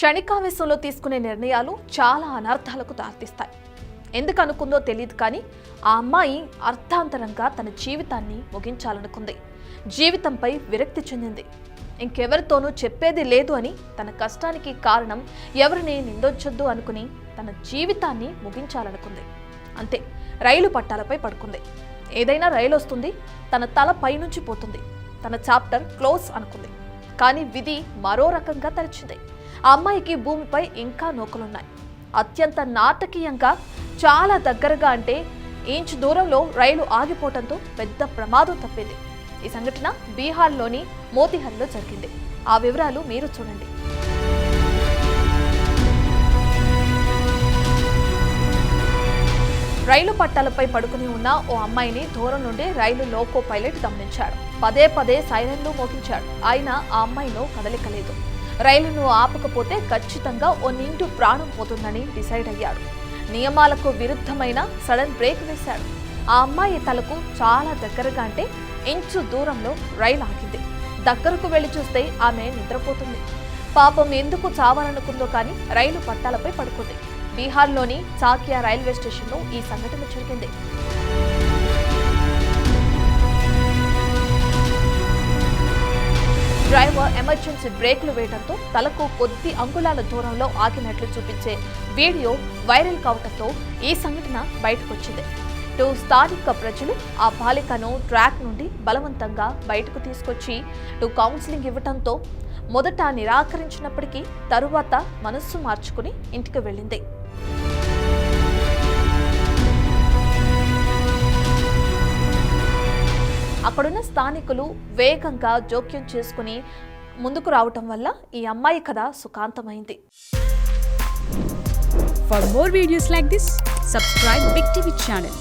క్షణికావేశంలో తీసుకునే నిర్ణయాలు చాలా అనర్థాలకు దారితీస్తాయి. ఎందుకు అనుకుందో తెలియదు కానీ ఆ అమ్మాయి అర్థాంతరంగా తన జీవితాన్ని ముగించాలనుకుంది. జీవితంపై విరక్తి చెందింది. ఇంకెవరితోనూ చెప్పేది లేదు అని, తన కష్టానికి కారణం ఎవరిని నిందొచ్చొద్దు అనుకుని తన జీవితాన్ని ముగించాలనుకుంది. అంతే, రైలు పట్టాలపై పడుకుంది. ఏదైనా రైలు వస్తుంది, తన తల పైనుంచి పోతుంది, తన చాప్టర్ క్లోజ్ అనుకుంది. కానీ విధి మరో రకంగా తరిచింది. ఆ అమ్మాయికి భూమిపై ఇంకా నూకలున్నాయి. అత్యంత నాటకీయంగా, చాలా దగ్గరగా, అంటే ఇంచు దూరంలో రైలు ఆగిపోవడంతో పెద్ద ప్రమాదం తప్పింది. ఈ సంఘటన బీహార్లోని మోతిహార్లో జరిగింది. ఆ వివరాలు మీరు చూడండి. రైలు పట్టాలపై పడుకుని ఉన్న ఓ అమ్మాయిని దూరం నుండి రైలు లోకో పైలట్ గమనించాడు. పదే పదే సైరన్లు మోగించాడు. అయినా ఆ అమ్మాయిలో కదలికలేదు. రైలును ఆపకపోతే ఖచ్చితంగా ఓ నిండు ప్రాణం పోతుందని డిసైడ్ అయ్యాడు. నియమాలకు విరుద్ధమైన సడన్ బ్రేక్ వేశాడు. ఆ అమ్మాయి తలకు చాలా దగ్గరగా, అంటే ఇంచు దూరంలో రైలు ఆగింది. దగ్గరకు వెళ్లి చూస్తే ఆమె నిద్రపోతుంది. పాపం ఎందుకు చావాలనుకుందో కానీ రైలు పట్టాలపై పడుకుంది. బీహార్లోని చాకియా రైల్వే స్టేషన్లో ఈ సంఘటన జరిగింది. డ్రైవర్ ఎమర్జెన్సీ బ్రేక్లు వేయడంతో తలకు కొద్ది అంగుళాల దూరంలో ఆగినట్లు చూపించే వీడియో వైరల్ కావడంతో ఈ సంఘటన బయటకొచ్చింది. స్థానిక ప్రజలు ఆ బాలికను ట్రాక్ నుండి బలవంతంగా బయటకు తీసుకొచ్చి కౌన్సిలింగ్ ఇవ్వడంతో మొదట నిరాకరించినప్పటికీ తరువాత మనస్సు మార్చుకుని ఇంటికి వెళ్ళింది. అక్కడున్న స్థానికులు వేగంగా జోక్యం చేసుకుని ముందుకు రావటం వల్ల ఈ అమ్మాయి కథ సుఖాంతమైంది. For more videos like this, subscribe Big TV channel.